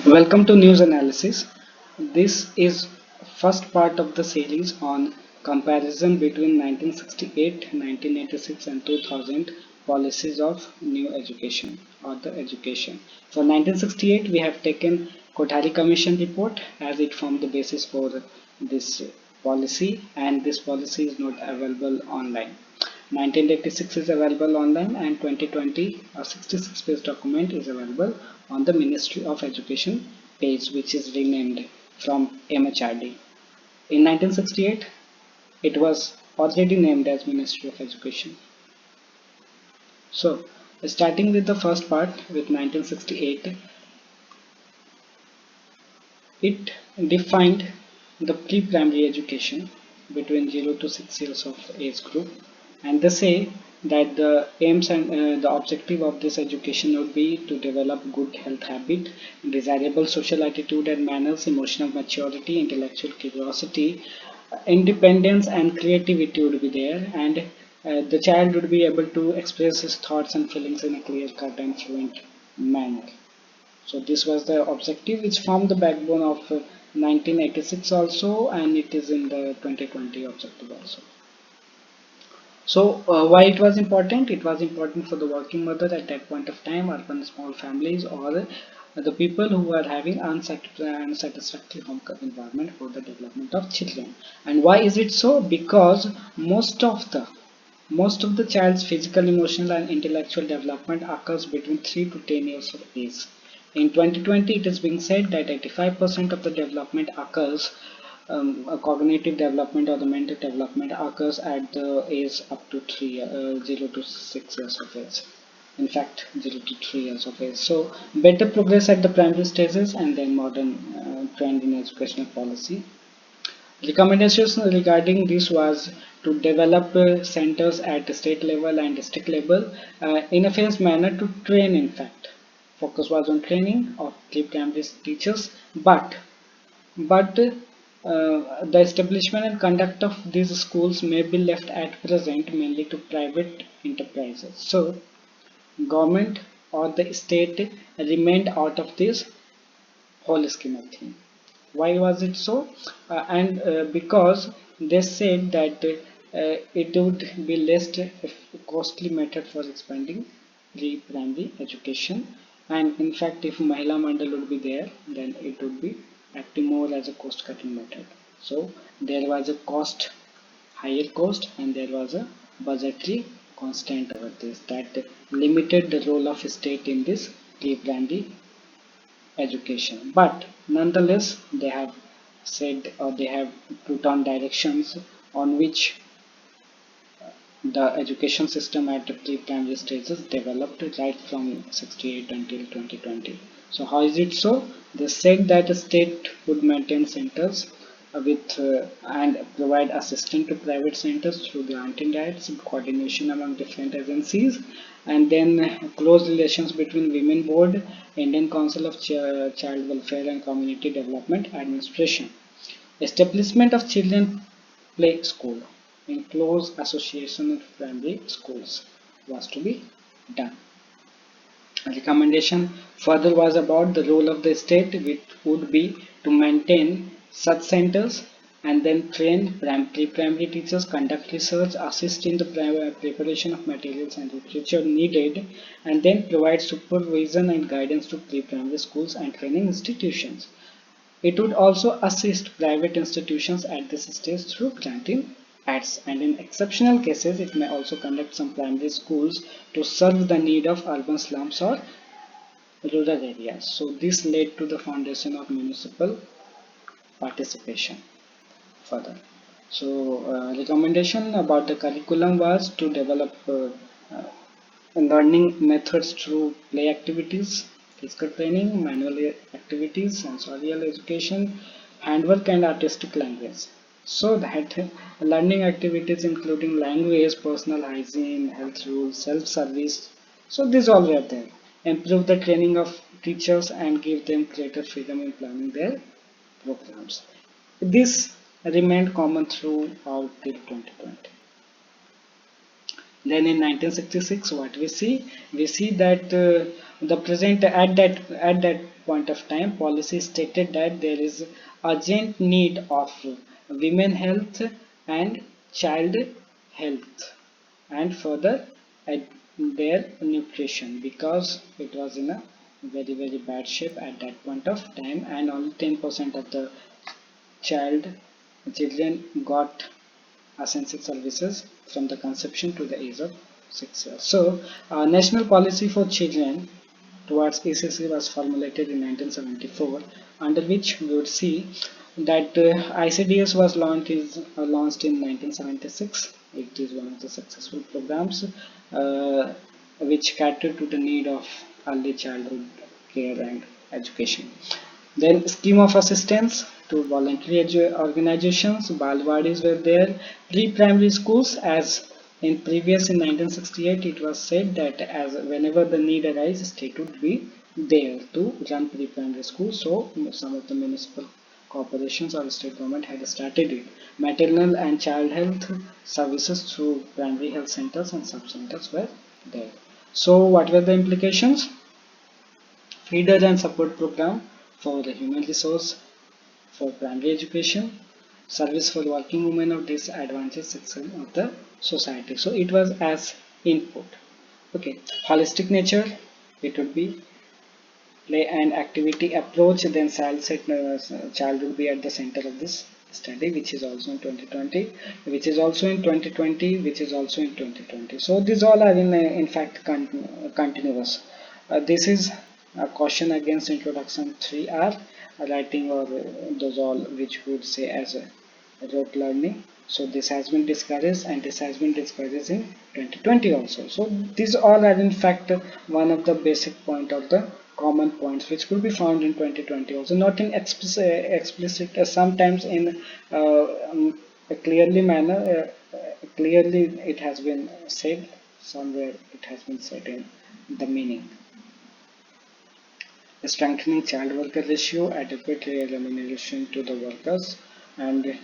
Welcome to News Analysis. This is first part of the series on comparison between 1968, 1986 and 2000 policies of new education or the education. For 1968 we have taken Kothari Commission Report as it formed the basis for this policy, and this policy is not available online. 1986 is available online, and 2020 a 66-page document is available on the Ministry of Education page, which is renamed from MHRD. In 1968 it was already named as Ministry of Education. So starting with the first part with 1968, it defined the pre-primary education between 0 to 6 years of age group, and they say that the aims and the objective of this education would be to develop good health habit, desirable social attitude and manners, emotional maturity, intellectual curiosity, independence and creativity would be there, and the child would be able to express his thoughts and feelings in a clear cut and fluent manner. So this was the objective which formed the backbone of 1986 also, and it is in the 2020 objective also. So why it was important? It was important for the working mother at that point of time, urban small families, or the people who are having unsatisfactory home environment for the development of children. And why is it so? Because most of the child's physical, emotional and intellectual development occurs between 3 to 10 years of age. In 2020, it is being said that 85% of the development occurs, a cognitive development or the mental development occurs at the age up to 0 to 6 years of age. In fact, 0 to 3 years of age. So, better progress at the primary stages, and then modern trend in educational policy. Recommendations regarding this was to develop centers at the state level and district level in a phased manner to train. In fact, focus was on training of pre-primary teachers, but the establishment and conduct of these schools may be left at present mainly to private enterprises. So, government or the state remained out of this whole scheme of thing. Why was it so? And because they said that it would be less costly method for expanding pre-primary education, and in fact if Mahila Mandal would be there, then it would be acting more as a cost cutting method. So there was a higher cost, and there was a budgetary constraint over this that limited the role of state in this pre-primary education. But nonetheless, they have said, or they have put on directions on which the education system at the pre-primary stages developed right from 68 until 2020. So how is it so? They said that the state would maintain centers with and provide assistance to private centers through granting rights, coordination among different agencies, and then close relations between Women Board, Indian Council of Child Welfare and Community Development Administration. Establishment of children play school in close association with primary schools was to be done. A recommendation further was about the role of the state, which would be to maintain such centers and then train pre-primary teachers, conduct research, assist in the preparation of materials and literature needed, and then provide supervision and guidance to pre-primary schools and training institutions. It would also assist private institutions at this stage through granting ads, and in exceptional cases it may also conduct some primary schools to serve the need of urban slums or rural areas. So this led to the foundation of municipal participation further. So recommendation about the curriculum was to develop learning methods through play activities, physical training, manual activities, sensorial education, handwork and artistic language. So that learning activities including language, personal hygiene, health rules, self-service. So these all were there. Improve the training of teachers and give them greater freedom in planning their programs. This remained common throughout till 2020. Then in 1966, what we see that the present at that point of time, policy stated that there is urgent need of women health and child health, and further at their nutrition, because it was in a very bad shape at that point of time, and only 10% of the children got essential services from the conception to the age of 6 years. So, national policy for children towards ECCE was formulated in 1974, under which we would see that ICDS was launched in 1976. It is one of the successful programs which cater to the need of early childhood care and education. Then scheme of assistance to voluntary organizations, Balwadis were there, pre-primary schools, as in previous in 1968 it was said that as whenever the need arises, state would be there to run pre-primary schools. So some of the municipal corporations or state government had started it. Maternal and child health services through primary health centers and sub-centers were there. So what were the implications? Feeder and support program for the human resource for primary education, service for working women of disadvantaged section of the society. So it was as input. Okay, holistic nature, it would be play and activity approach, then child will be at the center of this study, which is also in 2020, which is also in 2020, which is also in 2020. So these all are in fact continuous. This is a caution against introduction 3R writing, or those all which would say as a rote learning. So this has been discouraged, and this has been discouraged in 2020 also. So these all are in fact one of the basic point of the common points which could be found in 2020 also, not in explicit sometimes in a clearly manner, clearly it has been said, somewhere it has been said in the meaning. Strengthening child worker ratio, adequate remuneration to the workers, and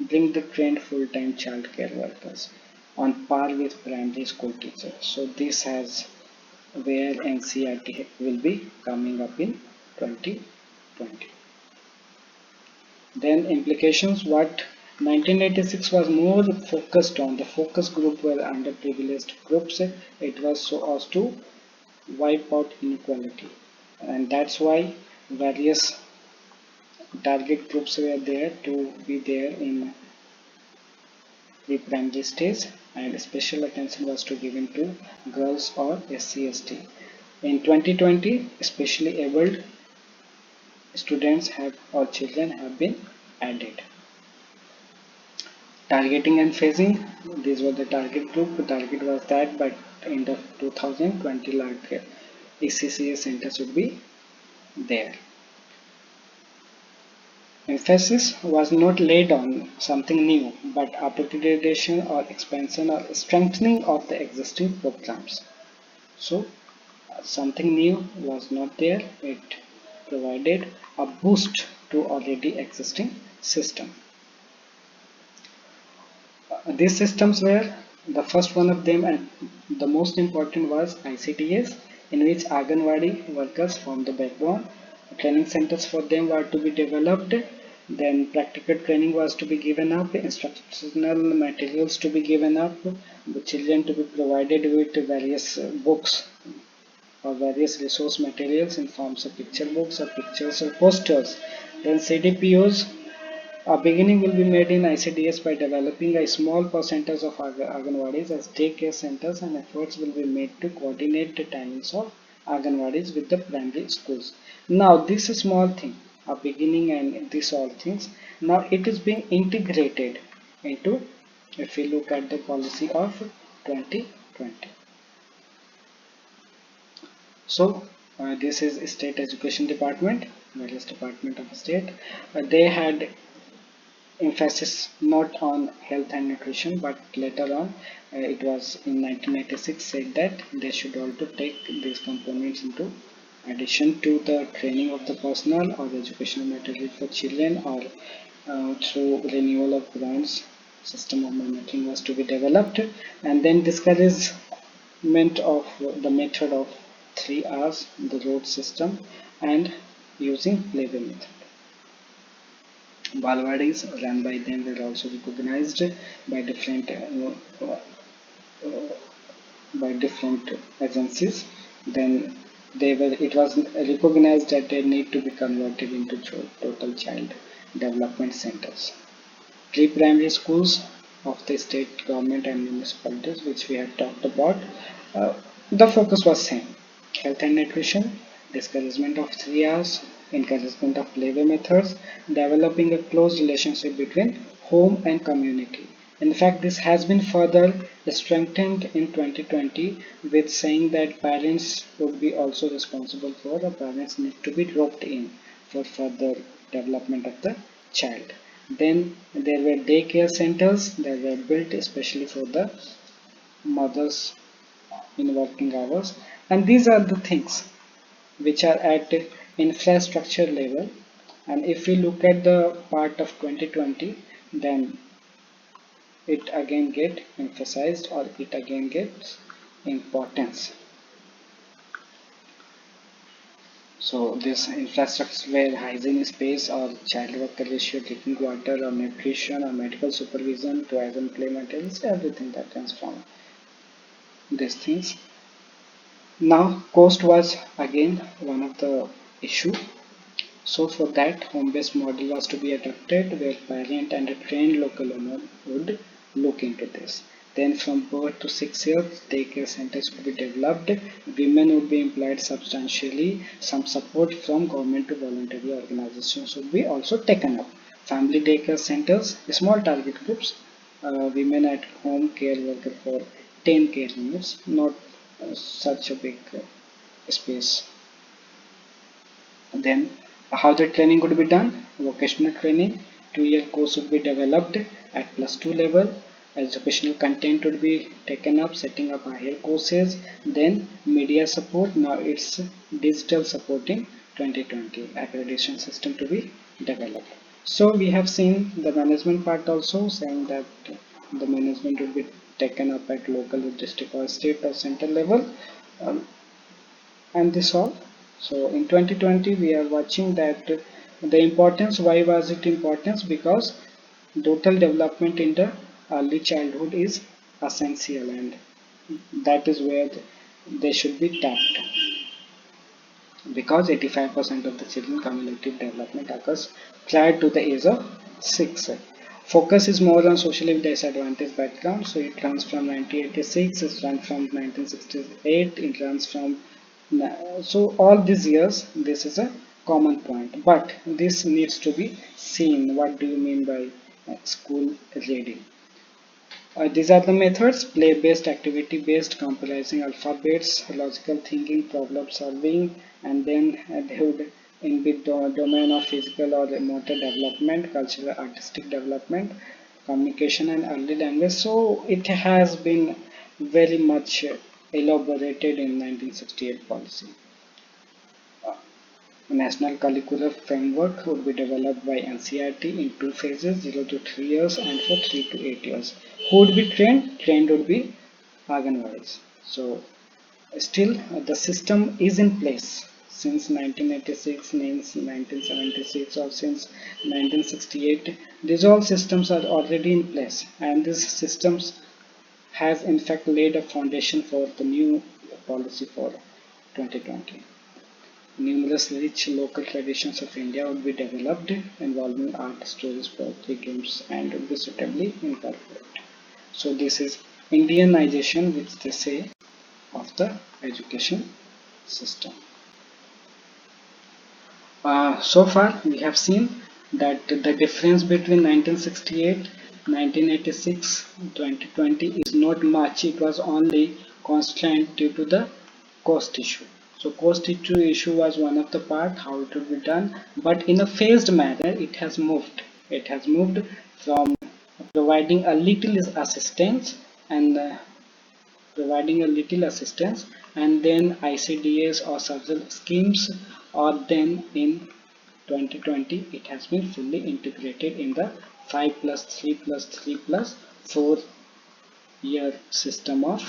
bring the trained full-time child care workers on par with primary school teachers. So this has where NCERT will be coming up in 2020. Then implications, what 1986 was more focused on, the focus group were underprivileged groups. It was so as to wipe out inequality, and that's why various target groups were there to be there in the primary stage, and special attention was to given to girls or SC/ST. In 2020, especially abled students have or children have been added. Targeting and phasing, these were the target group. The target was that by end of 2020, like ECCE centers would be there. Emphasis was not laid on something new, but upgradation or expansion or strengthening of the existing programs. So something new was not there. It provided a boost to already existing system. These systems were, the first one of them and the most important was ICDS, in which Anganwadi workers formed the backbone. Training centers for them were to be developed, then practical training was to be given up, instructional materials to be given up, the children to be provided with various books or various resource materials in forms of picture books or pictures or posters. Then CDPOs, a beginning will be made in ICDS by developing a small percentage of Anganwadis as daycare centers, and efforts will be made to coordinate the timings of Anganwadis with the primary schools. Now this is small thing, a beginning and these all things, now it is being integrated into, if we look at the policy of 2020. So this is State Education Department, various department of the state. They had emphasis not on health and nutrition, but later on it was in 1996 said that they should also take these components into addition to the training of the personnel or the educational material for children, or through renewal of grants system of monitoring was to be developed, and then discouragement of the method of 3 hours, the road system, and using labor method. Balwadis run by them were also recognized by different agencies. Then it was recognized that they need to be converted into total child development centers. Pre-primary schools of the state government and municipalities, which we have talked about, uh, the focus was same: health and nutrition, discouragement of 3 hours, encouragement of labor methods, developing a close relationship between home and community. In fact, this has been further strengthened in 2020 with saying that parents would be also responsible for, the parents need to be roped in for further development of the child. Then there were daycare centers that were built especially for the mothers in working hours, and these are the things which are at infrastructure level. And if we look at the part of 2020, then it again get emphasized, or it again gets importance. So this infrastructure where hygiene space or child worker ratio, drinking water or nutrition or medical supervision to as play materials, everything that comes from these things. Now cost was again one of the issue. So for that, home-based model was to be adopted where parent and a trained local owner would look into this. Then from birth to 6 years, daycare centers could be developed. Women would be employed substantially. Some support from government to voluntary organizations would be also taken up. Family daycare centers, small target groups, women at home care worker for 10 care units, not such a big space. Then how the training could be done: vocational training, 2-year course would be developed at +2 level, educational content would be taken up, setting up higher courses. Then media support, now it's digital support in 2020, accreditation system to be developed. So we have seen the management part also, saying that the management will be taken up at local, district or state or center level, um, and this all. So in 2020 we are watching that the importance. Why was it importance? Because total development in the early childhood is essential, and that is where they should be tapped, because 85% of the children cumulative development occurs prior to the age of 6. Focus is more on socially disadvantaged background, so it runs from 1986, it runs from 1968, it runs from, so all these years this is a common point, but this needs to be seen. What do you mean by school ready? These are the methods: play-based, activity-based, comprising alphabets, logical thinking, problem solving, and then they would in the domain of physical or motor development, cultural, artistic development, communication, and early language. So it has been very much elaborated in 1968 policy. A national curricular framework would be developed by NCERT in 2 phases, 0 to 3 years and for 3 to 8 years. Who would be trained? Trained would be Anganwadis. So still the system is in place since 1986, since 1976, or since 1968. These all systems are already in place, and these systems has in fact laid a foundation for the new policy for 2020. Numerous rich local traditions of India would be developed involving art, stories, poetry, games, and would be suitably incorporated. So this is Indianization, which they say, of the education system. So far we have seen that the difference between 1968, 1986, 2020 is not much. It was only constant due to the cost issue. So cost issue was one of the part, how it will be done, but in a phased manner it has moved. It has moved from providing a little assistance and and then ICDS or several schemes, or then in 2020 it has been fully integrated in the 5 plus 3 plus 3 plus 4 year system of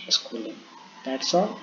schooling. That's all.